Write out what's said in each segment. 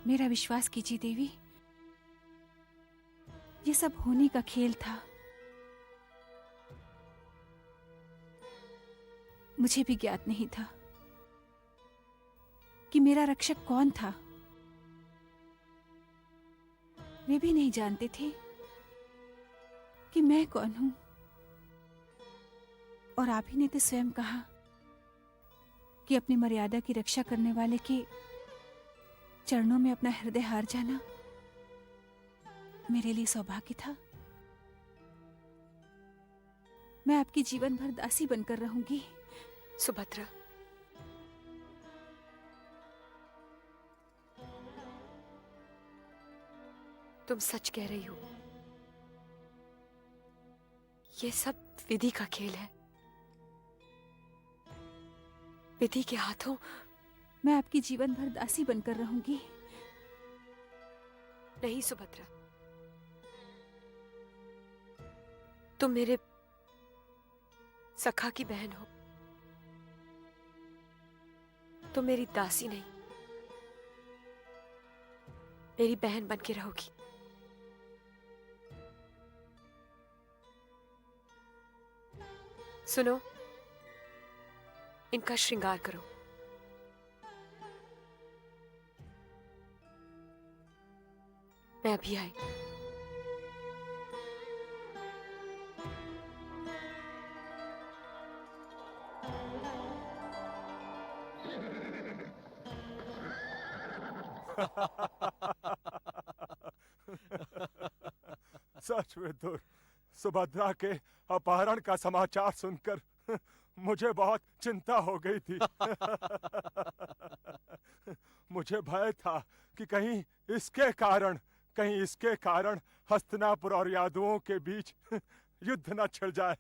मेरा विश्वास कीजिए देवी, ये सब होने का खेल था। मुझे भी ज्ञात नहीं था कि मेरा रक्षक कौन था। वे भी नहीं जानते थे कि मैं कौन हूं। और आप ही ने तो स्वयं कहा कि अपनी मर्यादा की रक्षा करने वाले के चरणों में अपना हृदय हार जाना मेरे लिए सौभाग्य था। मैं आपकी जीवन भर दासी बनकर रहूंगी। सुभद्रा, तुम सच कह रही हो। ये सब विधि का खेल है। विधि के हाथों मैं आपकी जीवन भर दासी बनकर रहूंगी। नहीं सुभद्रा, तुम मेरे सखा की बहन हो। तुम मेरी दासी नहीं, मेरी बहन बनके रहोगी। सुनो, इनका श्रृंगार करो। मैं अभी आई। सच विदुर, सुभद्रा के अपहरण का समाचार सुनकर मुझे बहुत चिंता हो गई थी। मुझे भय था कि कहीं इसके कारण हस्तिनापुर और यादवों के बीच युद्ध न छिड़ जाए।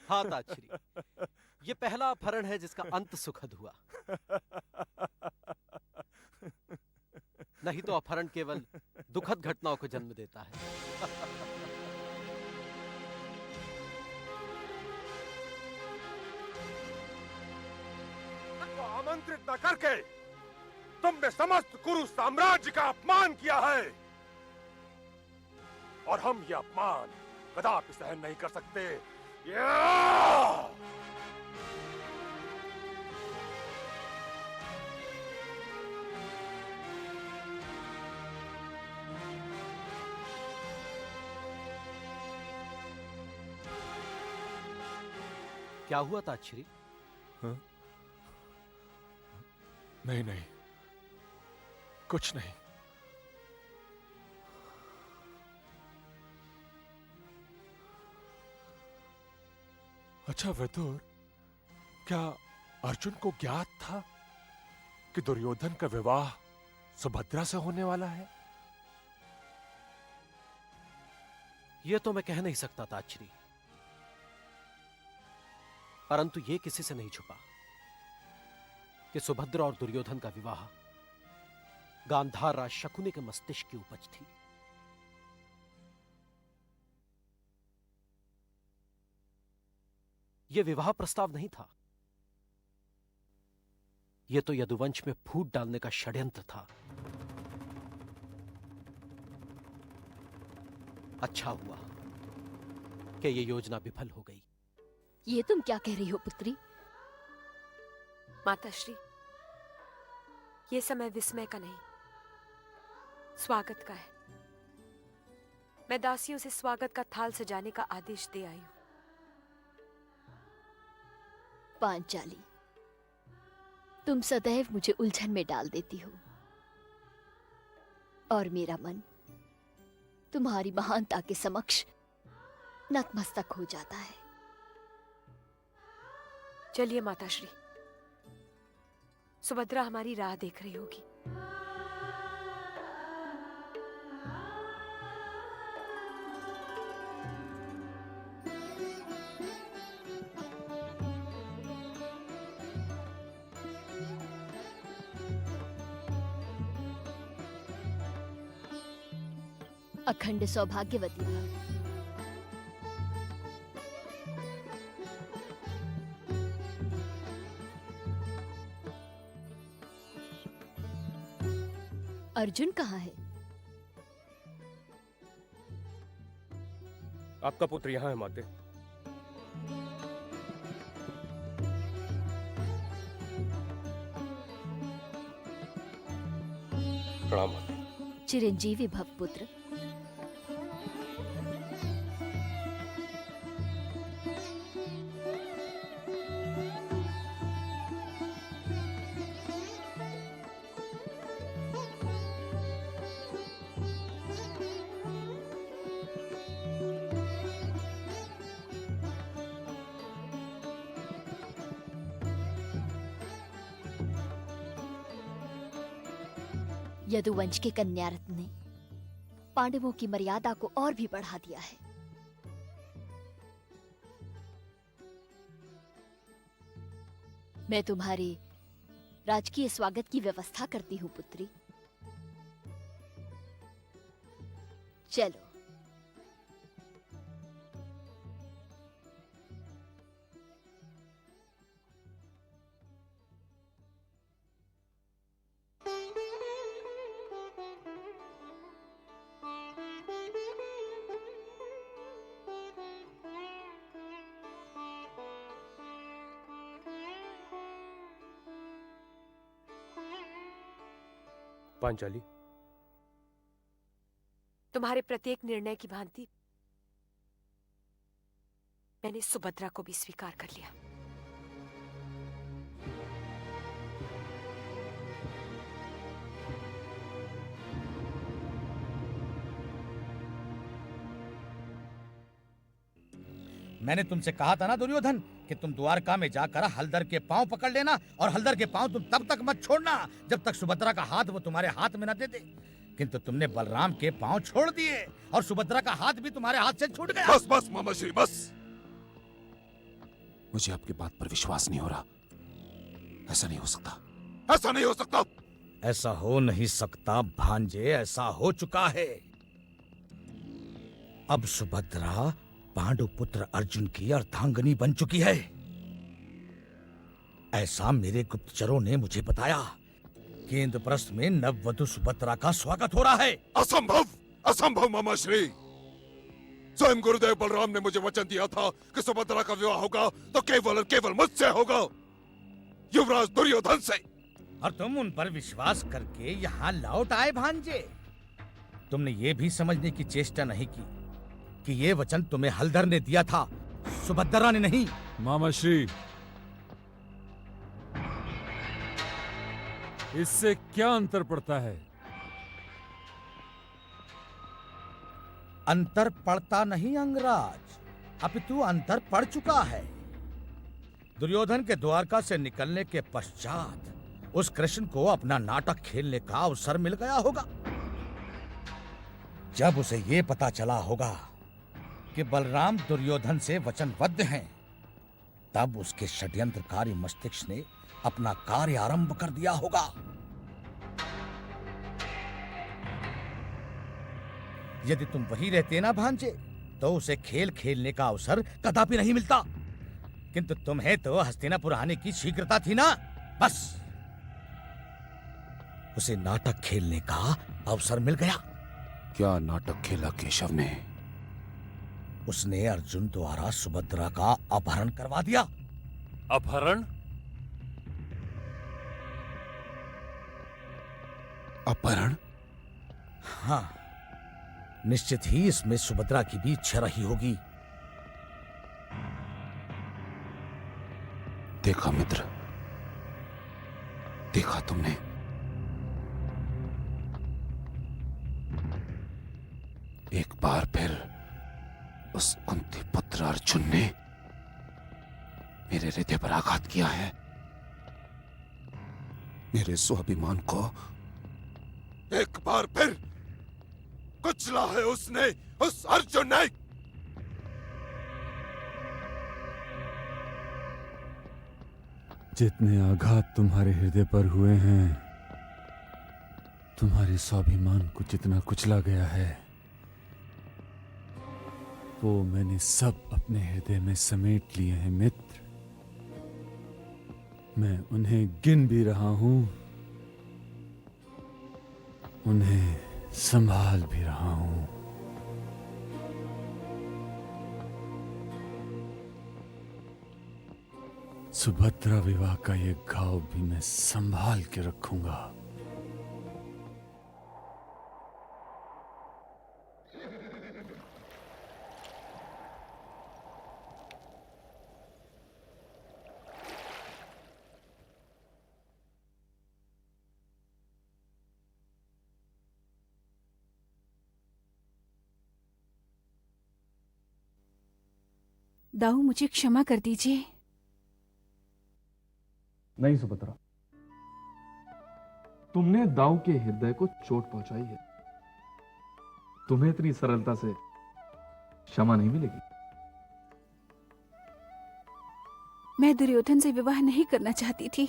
हाँ ताच्छरी, ये पहला अपहरण है जिसका अंत सुखद हुआ। नहीं तो अपहरण केवल दुखद घटनाओं को जन्म देता है। को आमंत्रित न करके तुमने समस्त कुरु साम्राज्य का अपमान किया है, और हम यह अपमान कदापि सहन नहीं कर सकते। क्या हुआ ताच्छरी? हाँ? नहीं नहीं, कुछ नहीं। अच्छा विदुर, क्या अर्जुन को ज्ञात था कि दुर्योधन का विवाह सुभद्रा से होने वाला है? यह तो मैं कह नहीं सकता ताच्छरी, परंतु यह किसी से नहीं छुपा कि सुभद्रा और दुर्योधन का विवाह गांधार राज शकुनी के मस्तिष्क की उपज थी। यह विवाह प्रस्ताव नहीं था, यह तो यदुवंश में फूट डालने का षड्यंत्र था। अच्छा हुआ कि यह योजना विफल हो गई। ये तुम क्या कह रही हो पुत्री? माताश्री, ये समय विस्मय का नहीं, स्वागत का है। मैं दासियों से स्वागत का थाल सजाने का आदेश दे आई हूं। पांचाली, तुम सदैव मुझे उलझन में डाल देती हो, और मेरा मन तुम्हारी महानता के समक्ष नतमस्तक हो जाता है। चलिए माताश्री, सुभद्रा हमारी राह देख रही होगी। अखंड सौभाग्यवती भव। अर्जुन कहाँ है? आपका पुत्र यहाँ है माते। प्रणाम माते। चिरंजीवी भव पुत्र। यदुवंश के कन्यारत्न ने पांडवों की मर्यादा को और भी बढ़ा दिया है। मैं तुम्हारे राजकीय स्वागत की व्यवस्था करती हूँ पुत्री। चलो। पांचाली, तुम्हारे प्रत्येक निर्णय की भांति मैंने सुभद्रा को भी स्वीकार कर लिया। मैंने तुमसे कहा था ना दुर्योधन कि तुम द्वारका में जाकर हलधर के पांव पकड़ लेना, और हलधर के पांव तुम तब तक मत छोड़ना जब तक सुभद्रा का हाथ वो तुम्हारे हाथ में न दे दे। किंतु तुमने बलराम के पांव छोड़ दिए और सुभद्रा का हाथ भी तुम्हारे हाथ से छूट गया। बस बस मामा श्री बस। मुझे आपकी बात पर विश्वास नहीं हो रहा। ऐसा नहीं हो सकता, ऐसा नहीं हो सकता। ऐसा हो नहीं सकता भांजे, ऐसा हो चुका है। अब सुभद्रा पांडु पुत्र अर्जुन की अर्धांगिनी बन चुकी है। ऐसा मेरे गुप्तचरों ने मुझे बताया कि इंद्रप्रस्थ में नववधु सुभद्रा का स्वागत हो रहा है। असंभव, असंभव मामा श्री। स्वयं गुरुदेव बलराम ने मुझे वचन दिया था कि सुभद्रा का विवाह होगा तो केवल और केवल मुझसे होगा, युवराज दुर्योधन से। और तुम उन पर विश्वास करके यहाँ लौट आए भांजे। तुमने ये भी समझने की चेष्टा नहीं की कि ये वचन तुम्हें हलधर ने दिया था, सुभद्रा ने नहीं। मामा श्री, इससे क्या अंतर पड़ता है? अंतर पड़ता नहीं अंगराज, अपितु अंतर पड़ चुका है। दुर्योधन के द्वारका से निकलने के पश्चात उस कृष्ण को अपना नाटक खेलने का अवसर मिल गया होगा। जब उसे ये पता चला होगा कि बलराम दुर्योधन से वचनबद्ध हैं, तब उसके षड्यंत्रकारी मस्तिष्क ने अपना कार्य आरंभ कर दिया होगा। यदि तुम वही रहते ना भांजे, तो उसे खेल खेलने का अवसर कदापि नहीं मिलता। किंतु तुम्हें तो हस्तिनापुर आने की शीघ्रता थी ना, बस उसे नाटक खेलने का अवसर मिल गया। क्या नाटक खेला केशव ने? उसने अर्जुन द्वारा सुभद्रा का अपहरण करवा दिया। अपहरण? अपहरण? हाँ, निश्चित ही इसमें सुभद्रा की भी इच्छा रही होगी। देखा मित्र, देखा तुमने। एक बार फिर उस कुंती पुत्र अर्जुन ने मेरे हृदय पर आघात किया है। मेरे स्वाभिमान को एक बार फिर कुचला है उसने, उस अर्जुन ने। जितने आघात तुम्हारे हृदय पर हुए हैं, तुम्हारे स्वाभिमान को जितना कुचला गया है, वो मैंने सब अपने हृदय में समेट लिए हैं मित्र। मैं उन्हें गिन भी रहा हूं। उन्हें संभाल भी रहा हूं। सुभद्रा विवाह का ये घाव भी मैं संभाल के रखूंगा। दाऊ, मुझे क्षमा कर दीजिए। नहीं सुभद्रा, तुमने दाऊ के हृदय को चोट पहुंचाई है। तुम्हें इतनी सरलता से क्षमा नहीं मिलेगी। मैं दुर्योधन से विवाह नहीं करना चाहती थी।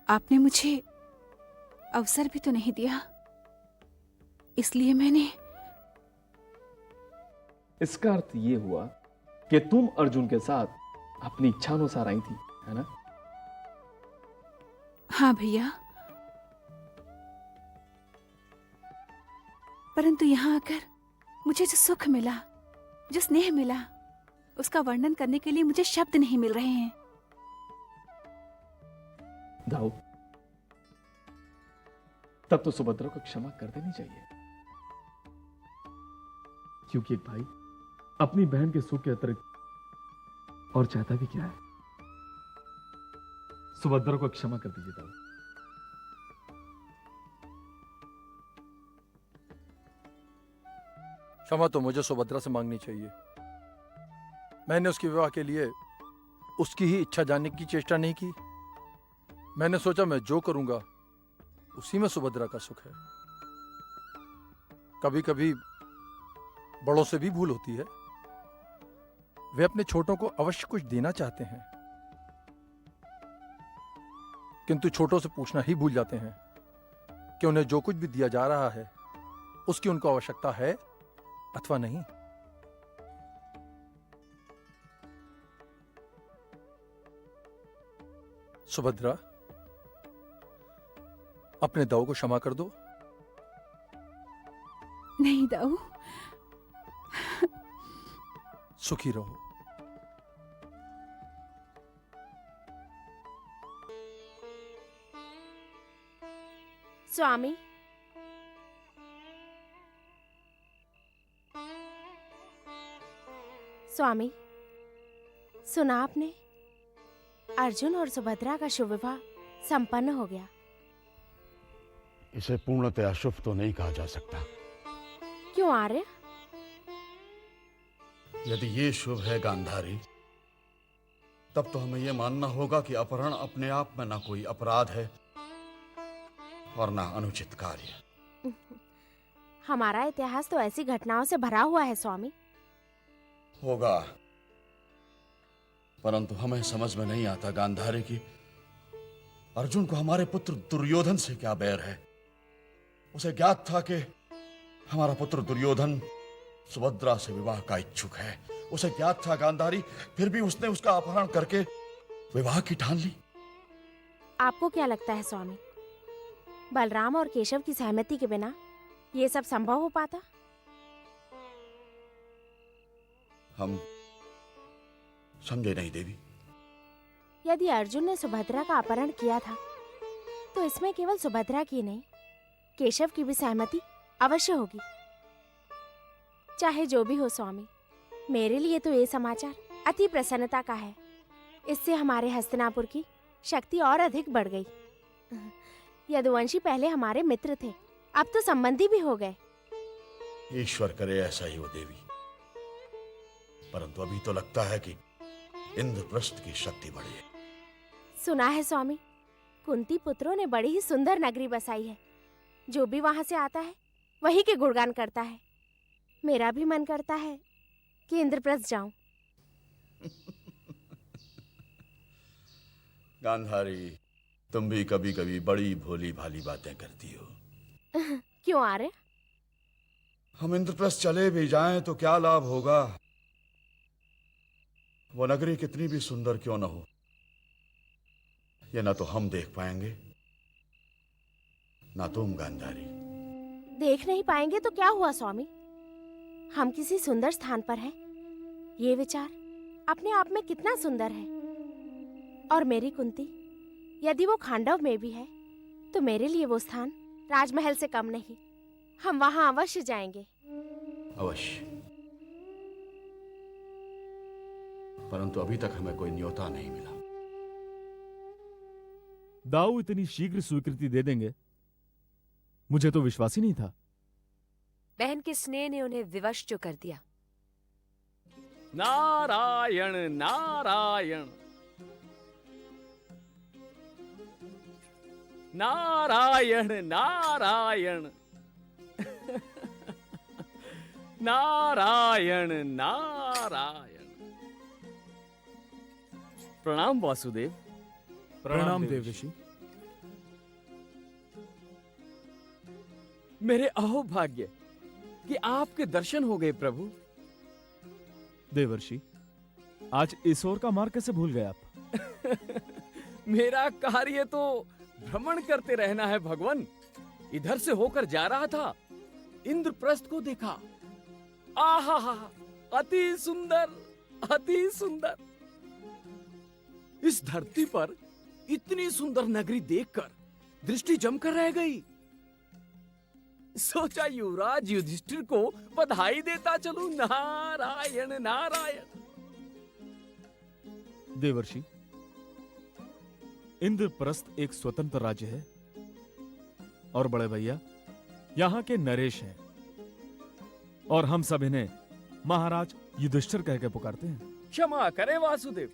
आपने मुझे अवसर भी तो नहीं दिया, इसलिए मैंने। इसका अर्थ ये हुआ कि तुम अर्जुन के साथ अपनी इच्छानुसार आई थी, है ना? हाँ भैया, परंतु यहां आकर मुझे जो सुख मिला, जो स्नेह मिला, उसका वर्णन करने के लिए मुझे शब्द नहीं मिल रहे हैं। दाऊ, तब तो सुभद्रा को क्षमा कर देनी चाहिए, क्योंकि एक भाई अपनी बहन के सुख के अतिरिक्त और चाहता भी क्या है। सुभद्रा को क्षमा कर दीजिए दाऊ। क्षमा तो मुझे सुभद्रा से मांगनी चाहिए। मैंने उसके विवाह के लिए उसकी ही इच्छा जानने की चेष्टा नहीं की। मैंने सोचा मैं जो करूंगा उसी में सुभद्रा का सुख है। कभी कभी बड़ों से भी भूल होती है। वे अपने छोटों को अवश्य कुछ देना चाहते हैं, किंतु छोटों से पूछना ही भूल जाते हैं कि उन्हें जो कुछ भी दिया जा रहा है उसकी उनको आवश्यकता है अथवा नहीं। सुभद्रा, अपने दाऊ को क्षमा कर दो। नहीं दाऊ, सुखी रहो। स्वामी, स्वामी, सुना आपने? अर्जुन और सुभद्रा का शुभ विवाह संपन्न हो गया। इसे पूर्णतया शुभ तो नहीं कहा जा सकता। क्यों आर्य? यदि ये शुभ है गांधारी, तब तो हमें यह मानना होगा कि अपहरण अपने आप में ना कोई अपराध है और ना अनुचित कार्य। हमारा इतिहास तो ऐसी घटनाओं से भरा हुआ है स्वामी। होगा, परंतु हमें समझ में नहीं आता गांधारी की अर्जुन को हमारे पुत्र दुर्योधन से क्या बैर है। उसे ज्ञात था कि हमारा पुत्र दुर्योधन सुभद्रा से विवाह का इच्छुक है। उसे ज्ञात था गांधारी, फिर भी उसने उसका अपहरण करके विवाह की ठान ली। आपको क्या लगता है स्वामी, बलराम और केशव की सहमति के बिना ये सब संभव हो पाता? हम समझे नहीं देवी। यदि अर्जुन ने सुभद्रा का अपहरण किया था तो इसमें केवल सुभद्रा की नहीं, केशव की भी सहमति अवश्य होगी। चाहे जो भी हो स्वामी, मेरे लिए तो ये समाचार अति प्रसन्नता का है। इससे हमारे हस्तिनापुर की शक्ति और अधिक बढ़ गई। यदुवंशी पहले हमारे मित्र थे, अब तो संबंधी भी हो गए। ईश्वर करे ऐसा ही हो देवी, परंतु अभी तो लगता है कि इंद्रप्रस्थ की शक्ति बढ़ी है। सुना है स्वामी, कुंती पुत्रों ने बड़ी ही सुंदर नगरी बसाई है। जो भी वहां से आता है वही के गुणगान करता है। मेरा भी मन करता है कि इंद्रप्रस्थ जाऊं। गांधारी, तुम भी कभी कभी बड़ी भोली भाली बातें करती हो। क्यों आ रहे? हम इंद्रप्रस्थ चले भी जाएं तो क्या लाभ होगा? वो नगरी कितनी भी सुंदर क्यों न हो, ये ना तो हम देख पाएंगे ना तुम गांधारी। देख नहीं पाएंगे तो क्या हुआ स्वामी, हम किसी सुंदर स्थान पर हैं। ये विचार अपने आप में कितना सुंदर है। और मेरी कुंती, यदि वो खांडव में भी है तो मेरे लिए वो स्थान राजमहल से कम नहीं। हम वहां अवश्य जाएंगे। अवश्य, परंतु अभी तक हमें कोई न्योता नहीं मिला। दाऊ इतनी शीघ्र स्वीकृति दे देंगे, मुझे तो विश्वास ही नहीं था। बहन के स्नेह ने उन्हें विवश जो कर दिया। नारायण नारायण नारायण नारायण नारायण नारायण। प्रणाम वासुदेव। प्रणाम देवर्षि। मेरे अहोभाग्य कि आपके दर्शन हो गए प्रभु। देवर्षि, आज इस ओर का मार्ग कैसे भूल गए आप? मेरा कार्य तो भ्रमण करते रहना है भगवान। इधर से होकर जा रहा था, इंद्रप्रस्थ को देखा। आहा हा, अति सुंदर, अति सुंदर। इस धरती पर इतनी सुंदर नगरी देखकर दृष्टि जमकर रह गई। सोचा युवराज युधिष्ठिर को बधाई देता चलूं। नारायण नारायण। देवर्षि, इंद्रप्रस्थ एक स्वतंत्र राज्य है और बड़े भैया यहां के नरेश हैं, और हम सब इन्हें महाराज युधिष्ठिर कह के पुकारते हैं। क्षमा करें वासुदेव,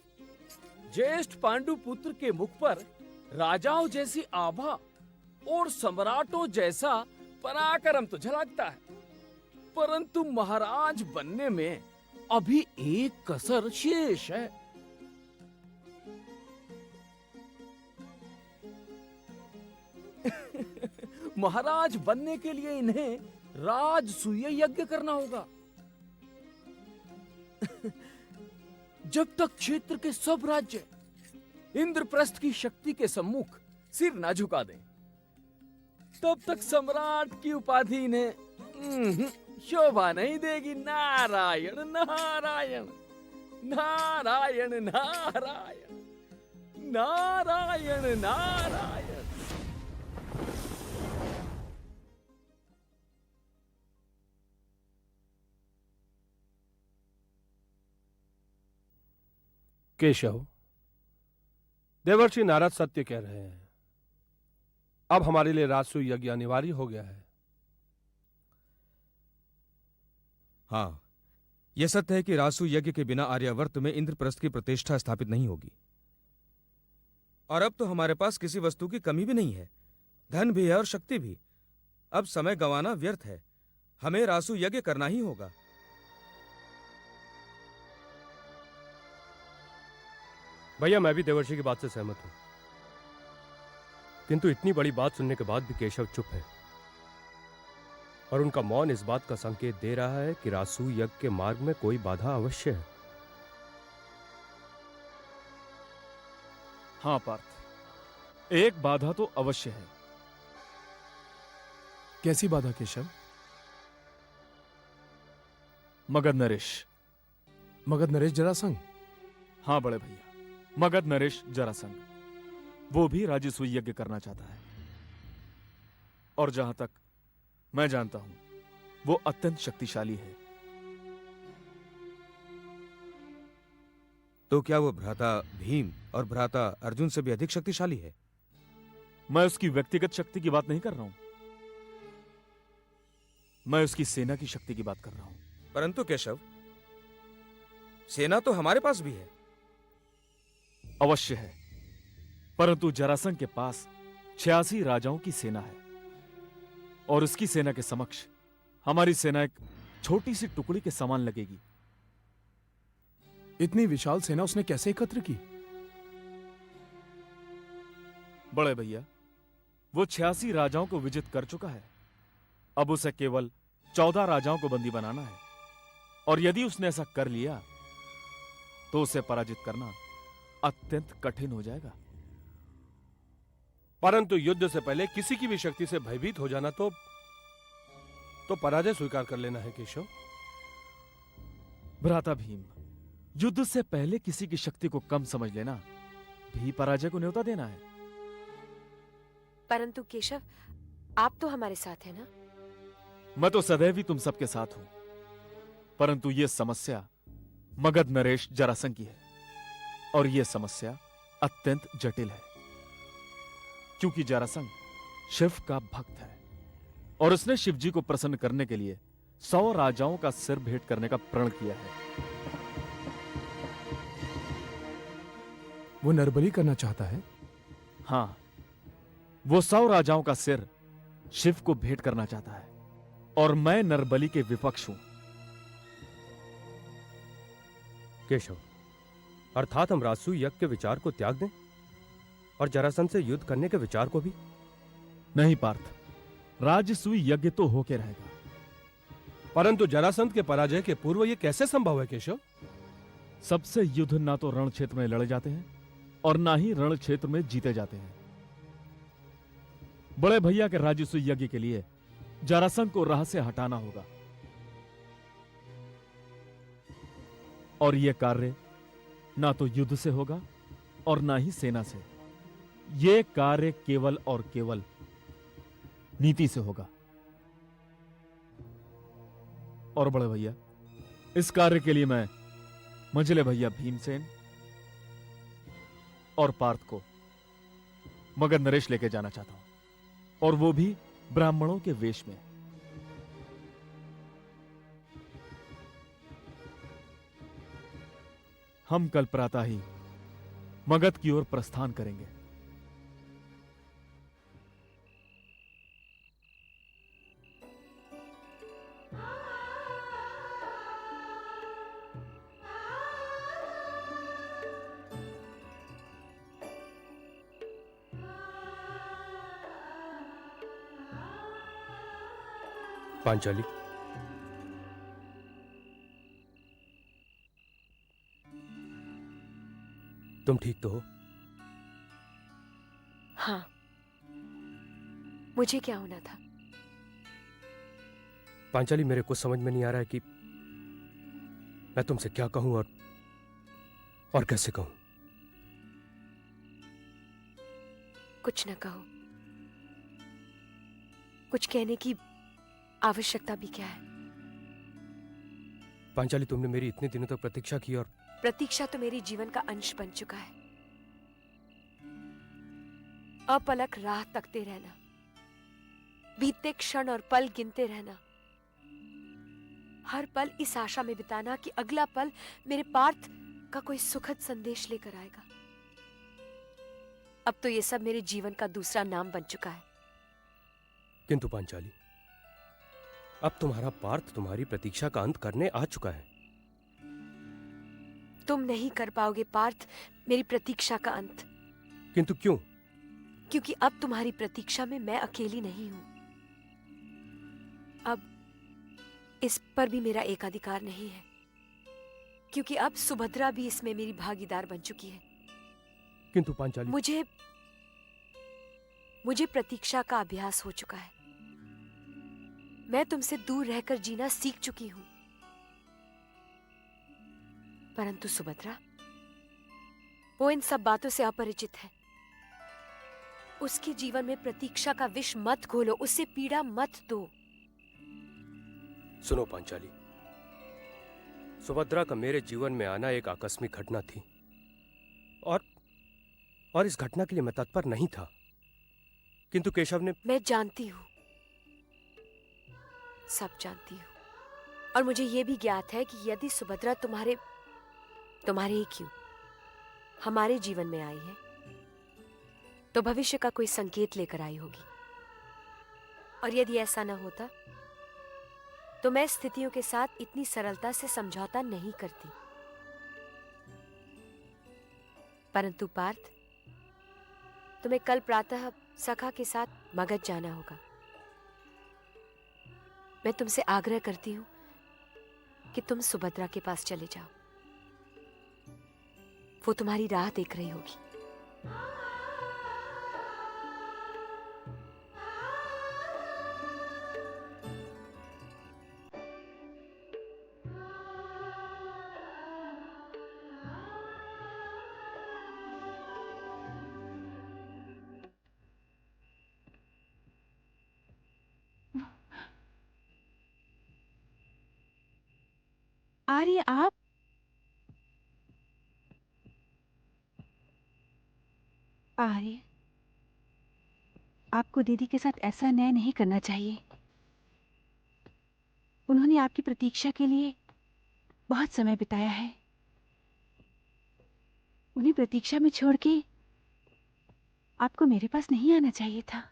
ज्येष्ठ पांडु पुत्र के मुख पर राजाओं जैसी आभा और सम्राटों जैसा पराक्रम तो झलकता है, परंतु महाराज बनने में अभी एक कसर शेष है। महाराज बनने के लिए इन्हें राजसूय यज्ञ करना होगा। जब तक क्षेत्र के सब राज्य इंद्रप्रस्थ की शक्ति के सम्मुख सिर ना झुका दें, तब तक सम्राट की उपाधि इन्हें शोभा नहीं देगी। नारायण नारायण नारायण नारायण नारायण नारायण। केशव, देवर्षि नारद सत्य कह रहे हैं। अब हमारे लिए राजसूय यज्ञ अनिवार्य हो गया है। हाँ, यह सत्य है कि राजसूय यज्ञ के बिना आर्यावर्त में इंद्रप्रस्थ की प्रतिष्ठा स्थापित नहीं होगी। और अब तो हमारे पास किसी वस्तु की कमी भी नहीं है, धन भी है और शक्ति भी। अब समय गंवाना व्यर्थ है, हमें राजसूय यज्ञ करना ही होगा। भैया, मैं भी देवर्षि की बात से सहमत हूं, किंतु इतनी बड़ी बात सुनने के बाद भी केशव चुप है, और उनका मौन इस बात का संकेत दे रहा है कि राजसूय यज्ञ के मार्ग में कोई बाधा अवश्य है। हाँ पार्थ, एक बाधा तो अवश्य है। कैसी बाधा केशव? मगध नरेश। मगध नरेश जरासंध? हाँ बड़े भैया, मगध नरेश जरासंध, वो भी राजसूय यज्ञ करना चाहता है, और जहां तक मैं जानता हूं वो अत्यंत शक्तिशाली है। तो क्या वो भ्राता भीम और भ्राता अर्जुन से भी अधिक शक्तिशाली है? मैं उसकी व्यक्तिगत शक्ति की बात नहीं कर रहा हूं, मैं उसकी सेना की शक्ति की बात कर रहा हूं। परंतु केशव, सेना तो हमारे पास भी है। अवश्य है, परंतु जरासंध के पास 86 राजाओं की सेना है, और उसकी सेना के समक्ष हमारी सेना एक छोटी सी टुकड़ी के समान लगेगी। इतनी विशाल सेना उसने कैसे एकत्र की? बड़े भैया, वो 86 राजाओं को विजित कर चुका है। अब उसे केवल 14 राजाओं को बंदी बनाना है, और यदि उसने ऐसा कर लिया तो उसे पराजित करना अत्यंत कठिन हो जाएगा। परंतु युद्ध से पहले किसी की भी शक्ति से भयभीत हो जाना तो पराजय स्वीकार कर लेना है केशव। भ्राता भीम, युद्ध से पहले किसी की शक्ति को कम समझ लेना भी पराजय को न्योता देना है। परंतु केशव, आप तो हमारे साथ हैं ना? मैं तो सदैव ही तुम सबके साथ हूं, परंतु यह समस्या मगध नरेश जरासंध की है, और यह समस्या अत्यंत जटिल है, क्योंकि जरासंध शिव का भक्त है और उसने शिव जी को प्रसन्न करने के लिए 100 राजाओं का सिर भेंट करने का प्रण किया है। वो नरबली करना चाहता है? हां, वो 100 राजाओं का सिर शिव को भेंट करना चाहता है, और मैं नरबली के विपक्ष हूं। केशव, अर्थात हम राजसूय यज्ञ के विचार को त्याग दें और जरासंध से युद्ध करने के विचार को भी? नहीं पार्थ, राजसूय यज्ञ तो होके रहेगा। परंतु जरासंध के पराजय के पूर्व यह कैसे संभव है केशव? सबसे युद्ध ना तो रण क्षेत्र में लड़े जाते हैं और ना ही रण क्षेत्र में जीते जाते हैं। बड़े भैया के राजसूय यज्ञ के लिए जरासंध को राह से हटाना होगा, और यह कार्य ना तो युद्ध से होगा और ना ही सेना से। यह कार्य केवल और केवल नीति से होगा। और बड़े भैया, इस कार्य के लिए मैं मंझले भैया भीमसेन और पार्थ को मगध नरेश लेके जाना चाहता हूं, और वो भी ब्राह्मणों के वेश में। हम कल प्रातः ही मगध की ओर प्रस्थान करेंगे। पांचाली, तुम ठीक तो हो? हाँ, मुझे क्या होना था? पांचाली, मेरे कुछ समझ में नहीं आ रहा है कि मैं तुमसे क्या कहूं और कैसे कहूं। कुछ न कहो। कुछ कहने की आवश्यकता भी क्या है? पांचाली, तुमने मेरी इतने दिनों तक प्रतीक्षा की, और प्रतीक्षा तो मेरे जीवन का अंश बन चुका है। अपलक राह तकते रहना, बीतते क्षण और पल गिनते रहना, हर पल इस आशा में बिताना कि अगला पल मेरे पार्थ का कोई सुखद संदेश लेकर आएगा। अब तो ये सब मेरे जीवन का दूसरा नाम बन चुका है। किंतु पांचाली, अब तुम्हारा पार्थ तुम्हारी प्रतीक्षा का अंत करने आ चुका है। तुम नहीं कर पाओगे पार्थ मेरी प्रतीक्षा का अंत। किंतु क्यों? क्योंकि अब तुम्हारी प्रतीक्षा में मैं अकेली नहीं हूं। अब इस पर भी मेरा एकाधिकार नहीं है, क्योंकि अब सुभद्रा भी इसमें मेरी भागीदार बन चुकी है। किंतु पांचाली, मुझे प्रतीक्षा का अभ्यास हो चुका है। मैं तुमसे दूर रहकर जीना सीख चुकी हूं। परंतु सुभद्रा, वो इन सब बातों से अपरिचित है। उसके जीवन में प्रतीक्षा का विष मत घोलो, उससे पीड़ा मत दो। सुनो पांचाली, सुभद्रा का मेरे जीवन में आना एक आकस्मिक घटना थी, और इस घटना के लिए मैं तत्पर नहीं था। किंतु केशव ने... मैं जानती हूं, सब जानती हूं, और मुझे यह भी ज्ञात है कि यदि सुभद्रा तुम्हारे ही क्यों हमारे जीवन में आई है, तो भविष्य का कोई संकेत लेकर आई होगी। और यदि ऐसा न होता तो मैं स्थितियों के साथ इतनी सरलता से समझौता नहीं करती। परंतु पार्थ, तुम्हें कल प्रातः सखा के साथ मगध जाना होगा। मैं तुमसे आग्रह करती हूं कि तुम सुभद्रा के पास चले जाओ। वो तुम्हारी राह देख रही होगी। आर्य आप? आर्य, आपको दीदी के साथ ऐसा अन्याय नहीं करना चाहिए। उन्होंने आपकी प्रतीक्षा के लिए बहुत समय बिताया है। उन्हें प्रतीक्षा में छोड़ के आपको मेरे पास नहीं आना चाहिए था।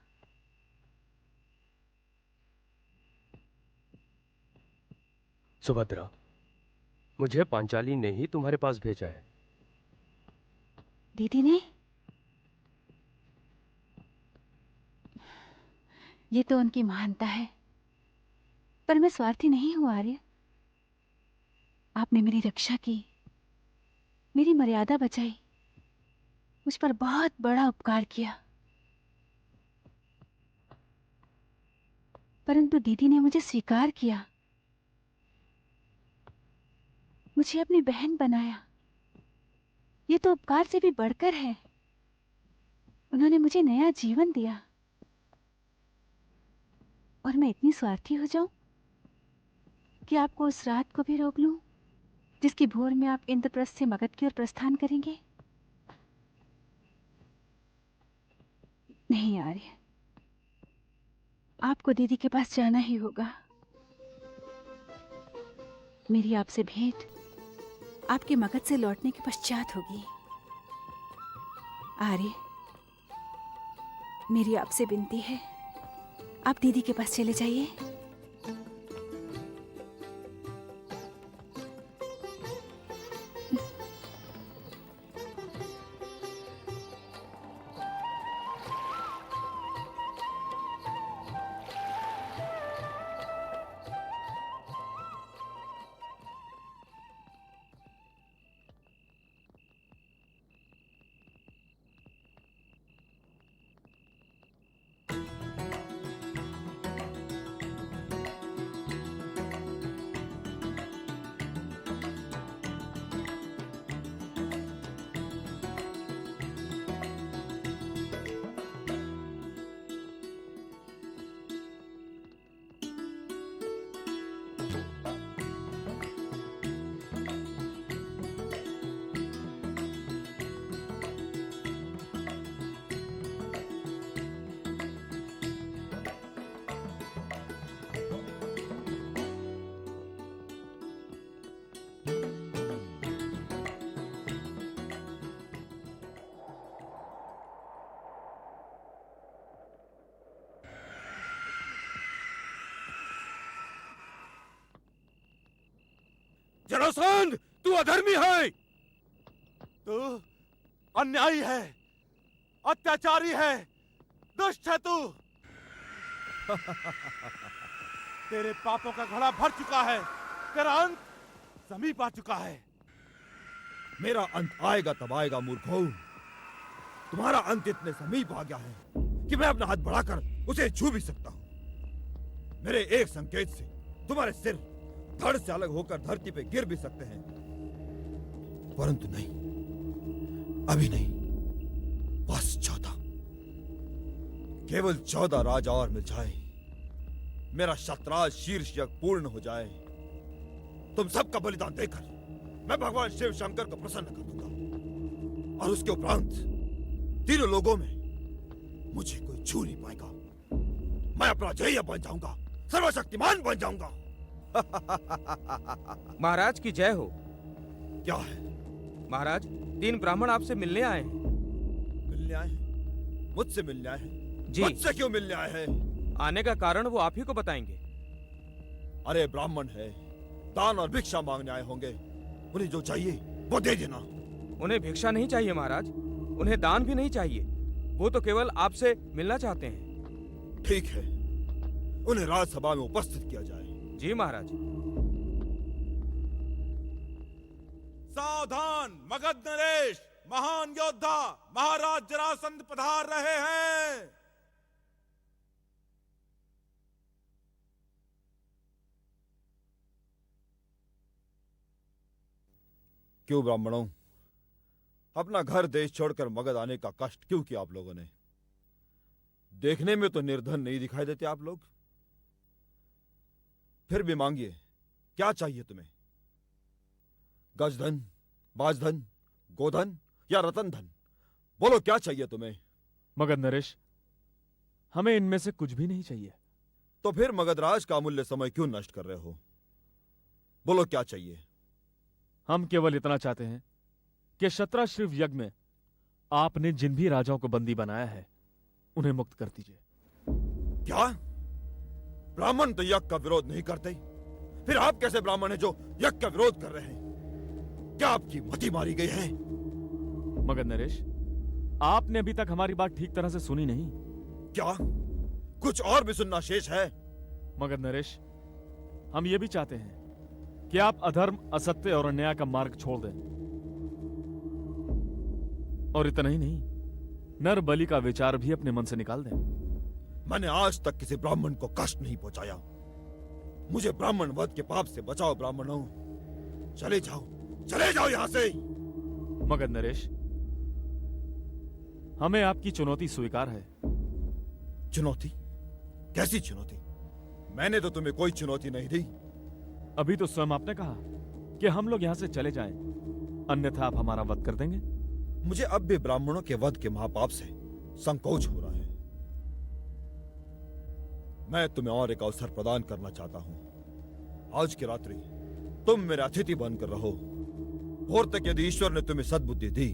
सुभद्रा, मुझे पांचाली ने ही तुम्हारे पास भेजा है। दीदी ने? ये तो उनकी महानता है, पर मैं स्वार्थी नहीं हूं आर्य। आपने मेरी रक्षा की, मेरी मर्यादा बचाई, मुझ पर बहुत बड़ा उपकार किया। परंतु दीदी ने मुझे स्वीकार किया, मुझे अपनी बहन बनाया। ये तो उपकार से भी बढ़कर है। उन्होंने मुझे नया जीवन दिया, और मैं इतनी स्वार्थी हो जाऊं कि आपको उस रात को भी रोक लूं जिसकी भोर में आप इंद्रप्रस्थ से मगध की ओर प्रस्थान करेंगे? नहीं आर्य, आपको दीदी के पास जाना ही होगा। मेरी आपसे भेंट आपके मगध से लौटने के पश्चात होगी। आर्य, मेरी आपसे विनती है, आप दीदी के पास चले जाइए। जरासंध, तू अधर्मी है, तू अन्यायी है, अत्याचारी है, दुष्ट है तू। तेरे पापों का घड़ा भर चुका है, तेरा अंत समीप आ चुका है। मेरा अंत आएगा तब आएगा मूर्खों। तुम्हारा अंत इतने समीप आ गया है कि मैं अपना हाथ बढ़ाकर उसे छू भी सकता हूं। मेरे एक संकेत से तुम्हारे सिर धड़ से अलग होकर धरती पे गिर भी सकते हैं, परंतु नहीं, अभी नहीं। बस 14, केवल 14 राजा और मिल जाए, मेरा शतराज शीर्ष यज्ञ पूर्ण हो जाए। तुम सबका बलिदान देकर मैं भगवान शिव शंकर को प्रसन्न कर दूंगा, और उसके उपरांत तीनों लोगों में मुझे कोई छू नहीं पाएगा। मैं अपना जय बन जाऊंगा, सर्वशक्तिमान बन जाऊंगा। महाराज की जय हो। क्या है महाराज, 3 ब्राह्मण आपसे मिलने आए हैं। मिलने आए हैं? मुझसे मिलने आए हैं? जी। मुझसे क्यों मिलने आए हैं? आने का कारण वो आप ही को बताएंगे। अरे ब्राह्मण है, दान और भिक्षा मांगने आए होंगे। उन्हें जो चाहिए वो दे देना। उन्हें भिक्षा नहीं चाहिए महाराज, उन्हें दान भी नहीं चाहिए। वो तो केवल आपसे मिलना चाहते हैं। ठीक है, उन्हें राजसभा में उपस्थित किया जाए। जी महाराज। सावधान, मगध नरेश, महान योद्धा महाराज जरासंध पधार रहे हैं। क्यों ब्राह्मणों, अपना घर देश छोड़कर मगध आने का कष्ट क्यों किया आप लोगों ने? देखने में तो निर्धन नहीं दिखाई देते आप लोग। फिर भी मांगिए, क्या चाहिए तुम्हें? गजधन, बाजधन, गोधन या रतन धन? बोलो क्या चाहिए तुम्हें? मगध नरेश, हमें इनमें से कुछ भी नहीं चाहिए। तो फिर मगधराज का अमूल्य समय क्यों नष्ट कर रहे हो? बोलो क्या चाहिए? हम केवल इतना चाहते हैं कि शत्राश्रिव यज्ञ में आपने जिन भी राजाओं को बंदी बनाया है उन्हें मुक्त कर दीजिए। क्या? ब्राह्मण तो यज्ञ का विरोध नहीं करते, फिर आप कैसे ब्राह्मण हैं जो यज्ञ का विरोध कर रहे हैं? क्या आपकी मति मारी गई है? मगध नरेश, आपने अभी तक हमारी बात ठीक तरह से सुनी नहीं। क्या कुछ और भी सुनना शेष है? मगध नरेश, हम ये भी चाहते हैं कि आप अधर्म, असत्य और अन्याय का मार्ग छोड़ दें। और इतना ही नहीं, नर बलि का विचार भी अपने मन से निकाल दें। मैंने आज तक किसी ब्राह्मण को कष्ट नहीं पहुंचाया। मुझे ब्राह्मण वध के पाप से बचाओ ब्राह्मणों। चले जाओ यहां से। मगध नरेश, हमें आपकी चुनौती स्वीकार है। चुनौती? कैसी चुनौती? मैंने तो तुम्हें कोई चुनौती नहीं दी। अभी तो स्वयं आपने कहा कि हम लोग यहां से चले जाएं, अन्यथा आप हमारा वध कर देंगे। मुझे अब भी ब्राह्मणों के वध के महापाप से संकोच हो रहा है। मैं तुम्हें और एक अवसर प्रदान करना चाहता हूं। आज की रात्रि तुम मेरे अतिथि बनकर रहो। भोर तक यदि ईश्वर ने तुम्हें सद्बुद्धि दी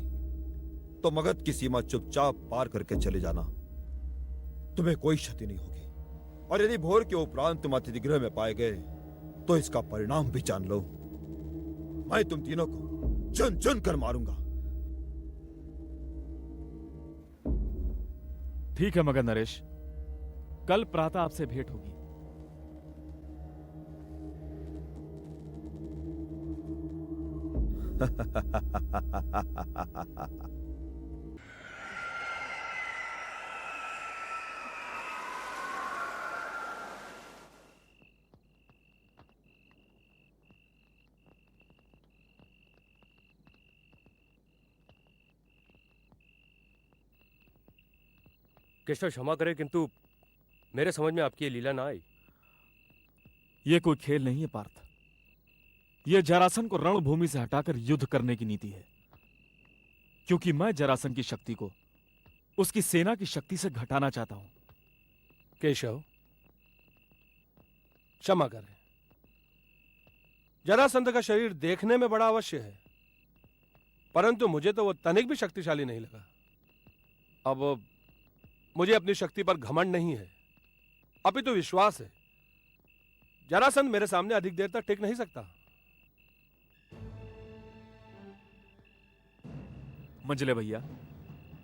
तो मगध की सीमा चुपचाप पार करके चले जाना। तुम्हें कोई क्षति नहीं होगी। और यदि भोर के उपरांत तुम अतिथि गृह में पाए गए तो इसका परिणाम भी जान लो। मैं तुम तीनों को चुन चुन कर मारूंगा। ठीक है मगध नरेश, कल प्रातः आपसे भेंट होगी। केशव, क्षमा करें किंतु मेरे समझ में आपकी ये लीला ना आई। यह कोई खेल नहीं है पार्थ। यह जरासन को रणभूमि से हटाकर युद्ध करने की नीति है। क्योंकि मैं जरासन की शक्ति को उसकी सेना की शक्ति से घटाना चाहता हूं। केशव, क्षमा करें। जरासंध का शरीर देखने में बड़ा अवश्य है, परंतु मुझे तो वो तनिक भी शक्तिशाली नहीं लगा। अब मुझे अपनी शक्ति पर घमंड नहीं है, अपितु विश्वास है। जरासंध मेरे सामने अधिक देर तक टिक नहीं सकता। मंजले भैया,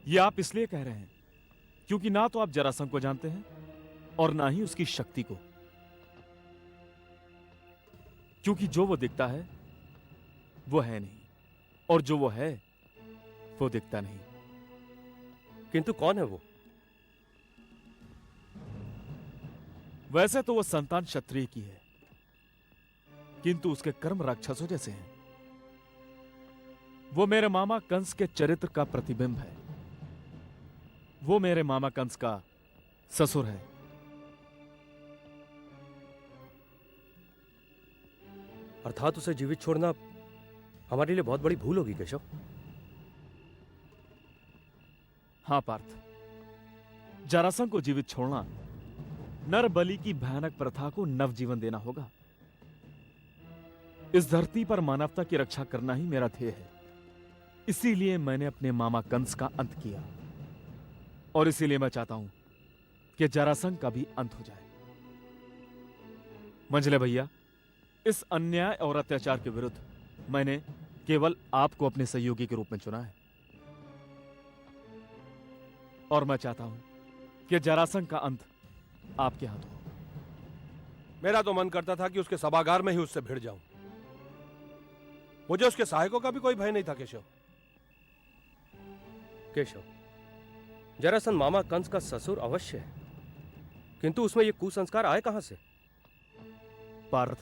ये आप इसलिए कह रहे हैं क्योंकि ना तो आप जरासंध को जानते हैं और ना ही उसकी शक्ति को। क्योंकि जो वो दिखता है वो है नहीं, और जो वो है वो दिखता नहीं। किंतु कौन है वो? वैसे तो वो संतान क्षत्रिय की है, किंतु उसके कर्म राक्षसों जैसे हैं। वो मेरे मामा कंस के चरित्र का प्रतिबिंब है। वो मेरे मामा कंस का ससुर है। अर्थात उसे जीवित छोड़ना हमारे लिए बहुत बड़ी भूल होगी केशव। हां पार्थ, जरासंध को जीवित छोड़ना नर बलि की भयानक प्रथा को नवजीवन देना होगा। इस धरती पर मानवता की रक्षा करना ही मेरा ध्येय है। इसीलिए मैंने अपने मामा कंस का अंत किया, और इसीलिए मैं चाहता हूं कि जरासंध का भी अंत हो जाए। मंजले भैया, इस अन्याय और अत्याचार के विरुद्ध मैंने केवल आपको अपने सहयोगी के रूप में चुना है, और मैं चाहता हूं कि जरासंध का अंत आपके हाथ हो। मेरा तो मन करता था कि उसके सभागार में ही उससे भिड़ जाऊं। मुझे उसके सहायकों का भी कोई भय नहीं था केशव। केशव, जरासंध मामा कंस का ससुर अवश्य है, किंतु उसमें ये कुसंस्कार आए कहां से? पार्थ,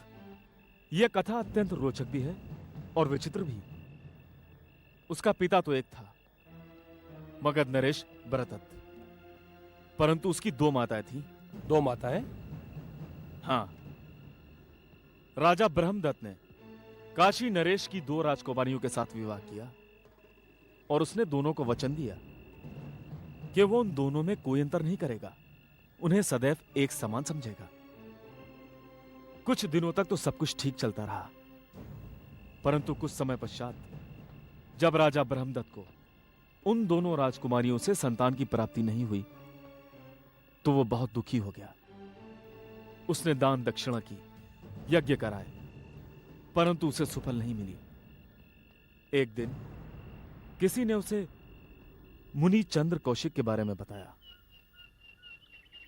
यह कथा अत्यंत रोचक भी है और विचित्र भी। उसका पिता तो एक था, मगध नरेश भरतत, परंतु उसकी दो माताएं थीं। दो माताएं? हां। राजा ब्रह्मदत्त ने काशी नरेश की 2 राजकुमारियों के साथ विवाह किया और उसने दोनों को वचन दिया कि वो उन दोनों में कोई अंतर नहीं करेगा, उन्हें सदैव एक समान समझेगा। कुछ दिनों तक तो सब कुछ ठीक चलता रहा, परंतु कुछ समय पश्चात जब राजा ब्रह्मदत्त को उन दोनों राजकुमारियों से संतान की प्राप्ति नहीं हुई तो वो बहुत दुखी हो गया। उसने दान दक्षिणा की, यज्ञ कराए, परंतु उसे सुफल नहीं मिली। एक दिन किसी ने उसे मुनि चंद्र कौशिक के बारे में बताया।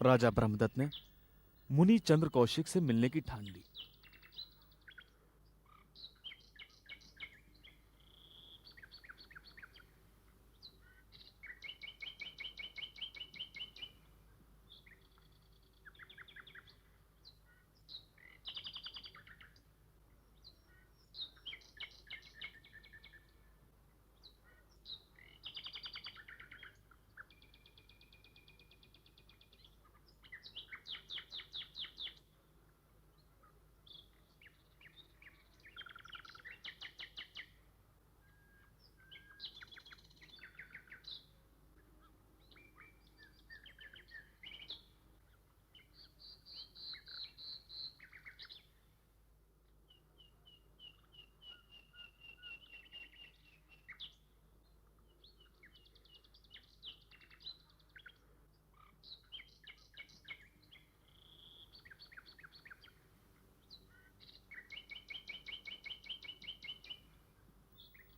राजा ब्रह्मदत्त ने मुनि चंद्र कौशिक से मिलने की ठान ली।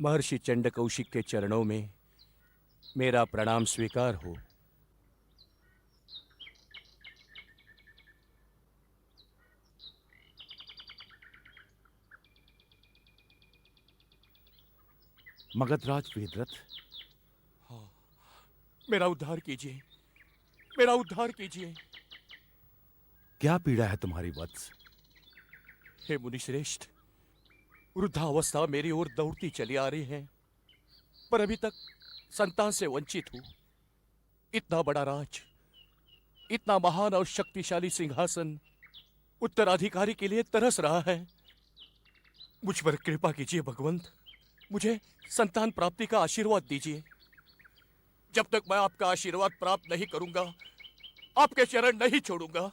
महर्षि चंड कौशिक के चरणों में मेरा प्रणाम स्वीकार हो। मगधराज वेदरथ, हाँ, मेरा उद्धार कीजिए, मेरा उद्धार कीजिए। क्या पीड़ा है तुम्हारी वत्स? हे मुनिश्रेष्ठ, वृद्धावस्था मेरी ओर दौड़ती चली आ रही है, पर अभी तक संतान से वंचित हूं। इतना बड़ा राज, इतना महान और शक्तिशाली सिंहासन उत्तराधिकारी के लिए तरस रहा है। मुझ पर कृपा कीजिए भगवंत, मुझे संतान प्राप्ति का आशीर्वाद दीजिए। जब तक मैं आपका आशीर्वाद प्राप्त नहीं करूंगा, आपके चरण नहीं छोड़ूंगा।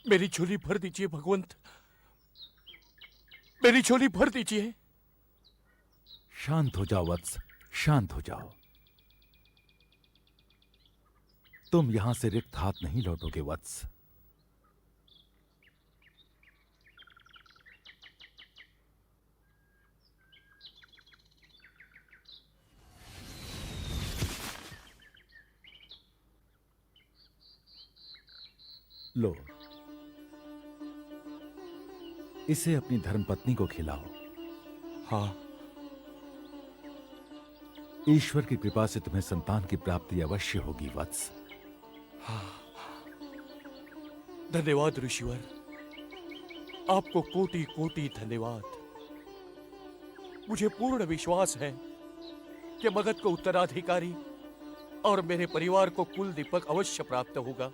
मेरी झोली भर दीजिए भगवंत, मेरी झोली भर दीजिए। शांत हो जाओ वत्स, शांत हो जाओ। तुम यहां से रिक्त हाथ नहीं लौटोगे वत्स। लो, इसे अपनी धर्मपत्नी को खिलाओ। हाँ। ईश्वर की कृपा से तुम्हें संतान की प्राप्ति अवश्य होगी वत्स। हाँ। धन्यवाद ऋषिवर, आपको कोटि कोटि धन्यवाद। मुझे पूर्ण विश्वास है कि मगध को उत्तराधिकारी और मेरे परिवार को कुल दीपक अवश्य प्राप्त होगा।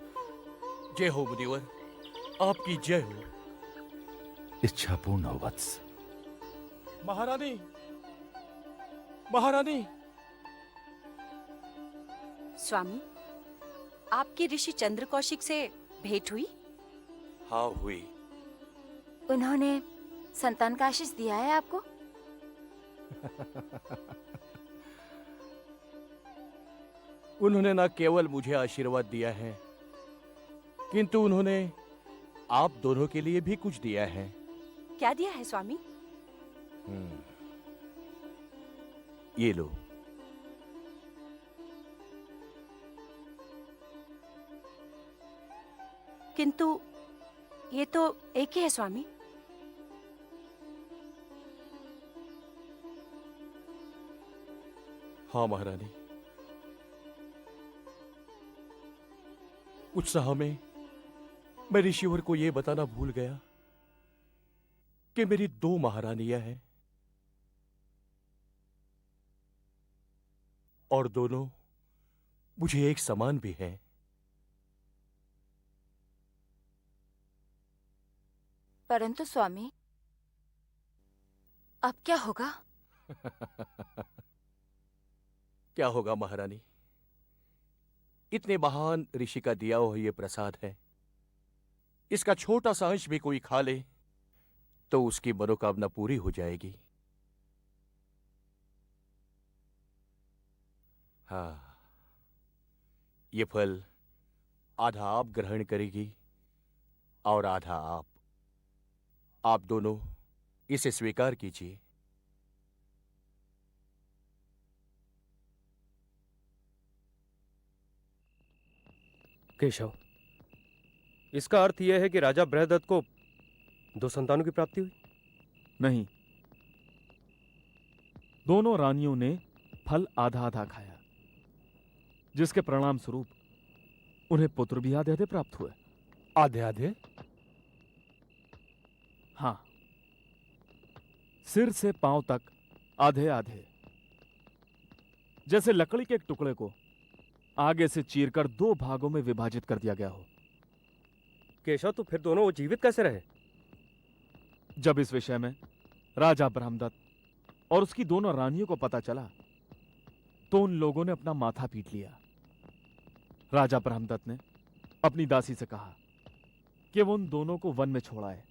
जय हो मुनिवर, आपकी जय हो। इच्छा पूर्ण हो वत्स। महारानी, महारानी। स्वामी, आपकी ऋषि चंद्र कौशिक से भेंट हुई? हाँ हुई। उन्होंने संतान का आशीष दिया है आपको? उन्होंने न केवल मुझे आशीर्वाद दिया है, किंतु उन्होंने आप दोनों के लिए भी कुछ दिया है। क्या दिया है स्वामी? ये लो। किंतु ये तो एक ही है स्वामी। हाँ महारानी, उत्साह में मैं ऋषिवर को यह बताना भूल गया कि मेरी 2 महारानियां हैं और दोनों मुझे एक समान भी हैं। परंतु स्वामी, अब क्या होगा? क्या होगा महारानी? इतने महान ऋषि का दिया हुआ ये प्रसाद है, इसका छोटा सा अंश भी कोई खा ले तो उसकी मनोकामना पूरी हो जाएगी। हाँ, ये फल आधा आप ग्रहण करेगी और आधा आप दोनों इसे स्वीकार कीजिए। केशव, इसका अर्थ यह है कि राजा बृहदत्त को 2 संतानों की प्राप्ति हुई? नहीं, दोनों रानियों ने फल आधा आधा खाया, जिसके परिणाम स्वरूप उन्हें पुत्र भी आधे आधे प्राप्त हुए। आधे आधे? हाँ, सिर से पांव तक आधे आधे, जैसे लकड़ी के एक टुकड़े को आगे से चीरकर 2 भागों में विभाजित कर दिया गया हो। केशव, तो फिर दोनों वो जीवित कैसे रहे? जब इस विषय में राजा ब्रह्मदत्त और उसकी दोनों रानियों को पता चला तो उन लोगों ने अपना माथा पीट लिया। राजा ब्रह्मदत्त ने अपनी दासी से कहा कि वो उन दोनों को वन में छोड़ाए।